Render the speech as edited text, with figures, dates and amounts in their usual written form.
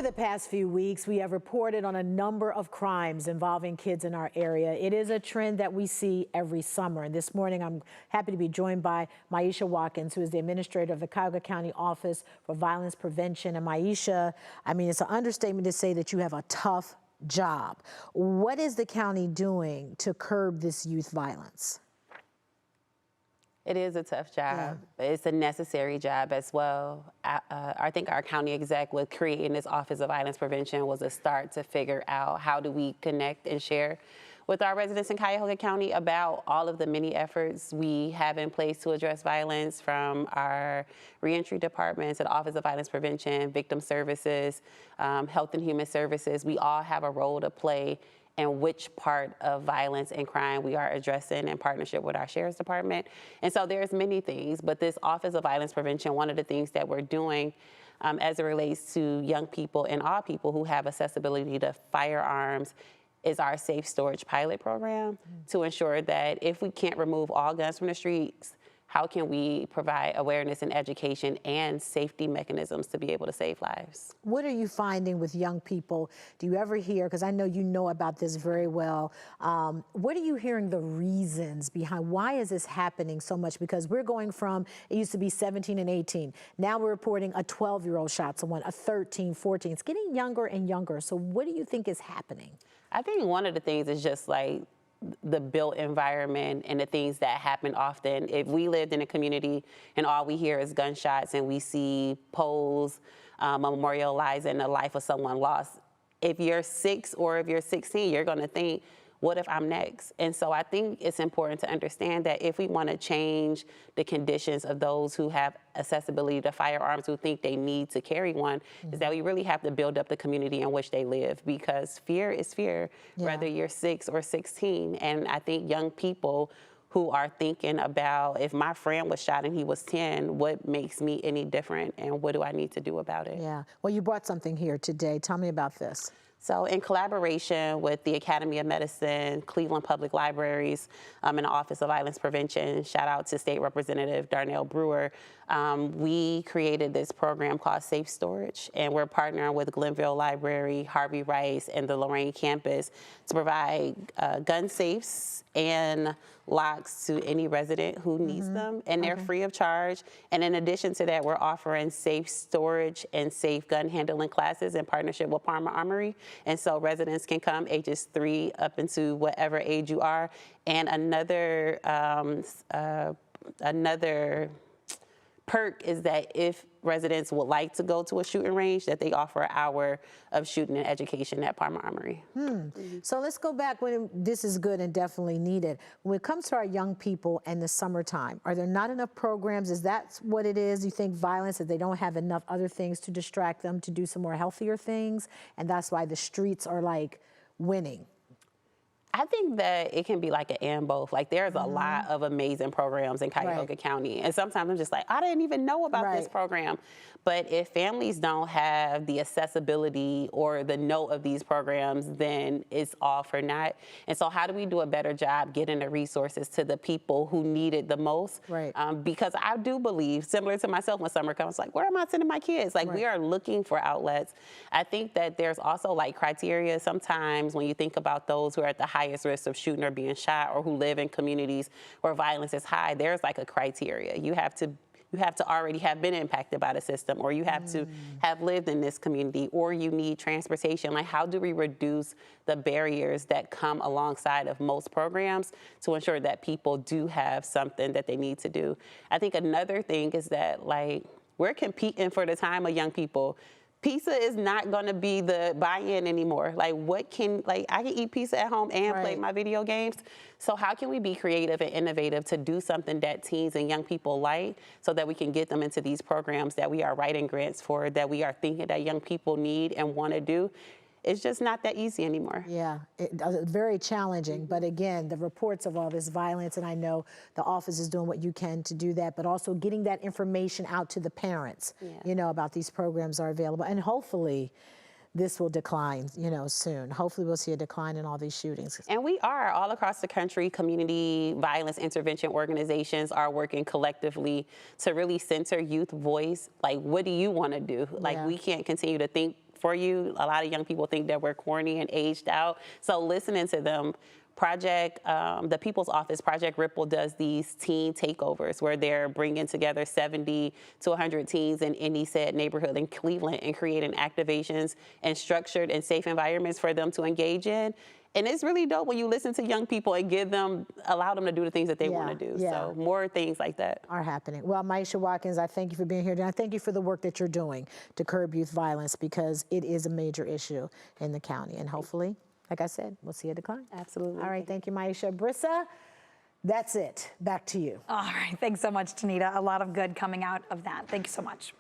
For the past few weeks, we have reported on a number of crimes involving kids in our area. It is a trend that we see every summer. And this morning, I'm happy to be joined by Myesha Watkins, who is the administrator of the Cuyahoga County Office for Violence Prevention. And Myesha, I mean, it's an understatement to say that you have a tough job. What is the county doing to curb this youth violence? It is a tough job. Yeah. It's a necessary job as well. I think our county exec with creating this Office of Violence Prevention was a start to figure out how do we connect and share with our residents in Cuyahoga County about all of the many efforts we have in place to address violence, from our reentry departments to the Office of Violence Prevention, Victim Services, Health and Human Services. We all have a role to play and which part of violence and crime we are addressing in partnership with our Sheriff's Department. And so there's many things, but this Office of Violence Prevention, one of the things that we're doing as it relates to young people and all people who have accessibility to firearms is our Safe Storage Pilot Program to ensure that if we can't remove all guns from the streets, how can we provide awareness and education and safety mechanisms to be able to save lives? What are you finding with young people? Do you ever hear, because I know you know about this very well, what are you hearing the reasons behind why is this happening so much? Because we're going from, it used to be 17 and 18. Now we're reporting a 12-year-old shot someone, a 13, 14. It's getting younger and younger. So what do you think is happening? I think one of the things is just like the built environment and the things that happen often. If we lived in a community and all we hear is gunshots and we see polls memorializing the life of someone lost, if you're 6 or if you're 16, you're gonna think, what if I'm next? And so I think it's important to understand that if we want to change the conditions of those who have accessibility to firearms, who think they need to carry one, is that we really have to build up the community in which they live, because fear is fear, whether you're 6 or 16. And I think young people who are thinking about, if my friend was shot and he was 10, what makes me any different and what do I need to do about it? Yeah, well, you brought something here today. Tell me about this. So in collaboration with the Academy of Medicine, Cleveland Public Libraries, and the Office of Violence Prevention, shout out to State Representative Darnell Brewer, we created this program called Safe Storage, and we're partnering with Glenville Library, Harvey Rice, and the Lorraine campus to provide gun safes and locks to any resident who needs them, and they're free of charge. And in addition to that, we're offering safe storage and safe gun handling classes in partnership with Parma Armory. And so residents can come ages 3 up into whatever age you are. And another perk is that if residents would like to go to a shooting range, that they offer an hour of shooting and education at Parma Armory. So let's go back when this is good and definitely needed. When it comes to our young people and the summertime, are there not enough programs? Is that what it is? You think violence, that they don't have enough other things to distract them to do some more healthier things, and that's why the streets are like winning? I think that it can be like an and both. Like there's a lot of amazing programs in Cuyahoga County. And sometimes I'm just like, I didn't even know about this program. But if families don't have the accessibility or the know of these programs, then it's all for naught. And so how do we do a better job getting the resources to the people who need it the most? Because I do believe, similar to myself, when summer comes, like, where am I sending my kids? Like we are looking for outlets. I think that there's also like criteria sometimes when you think about those who are at the highest risk of shooting or being shot, or who live in communities where violence is high. There's like a criteria. You have to already have been impacted by the system, or you have to have lived in this community, or you need transportation. Like, how do we reduce the barriers that come alongside of most programs to ensure that people do have something that they need to do? I think another thing is that, like, we're competing for the time of young people. Pizza is not going to be the buy-in anymore. Like, I can eat pizza at home and play my video games. So how can we be creative and innovative to do something that teens and young people like, so that we can get them into these programs that we are writing grants for, that we are thinking that young people need and want to do? It's just not that easy anymore. Yeah, very challenging. But again, the reports of all this violence, and I know the office is doing what you can to do that, but also getting that information out to the parents, you know, about these programs are available. And hopefully this will decline, you know, soon. Hopefully we'll see a decline in all these shootings. And we are all across the country. Community violence intervention organizations are working collectively to really center youth voice. Like, what do you want to do? Like, we can't continue to think for you. A lot of young people think that we're corny and aged out. So listening to them, the People's Office, Project Ripple, does these teen takeovers where they're bringing together 70 to 100 teens in any said neighborhood in Cleveland and creating activations and structured and safe environments for them to engage in. And it's really dope when you listen to young people and allow them to do the things that they want to do. So more things like that are happening. Well, Myesha Watkins, I thank you for being here, and I thank you for the work that you're doing to curb youth violence, because it is a major issue in the county. And hopefully, like I said, we'll see a decline. Absolutely. All right, thank you, Myesha. Brissa, that's it. Back to you. All right, thanks so much, Tanita. A lot of good coming out of that. Thank you so much.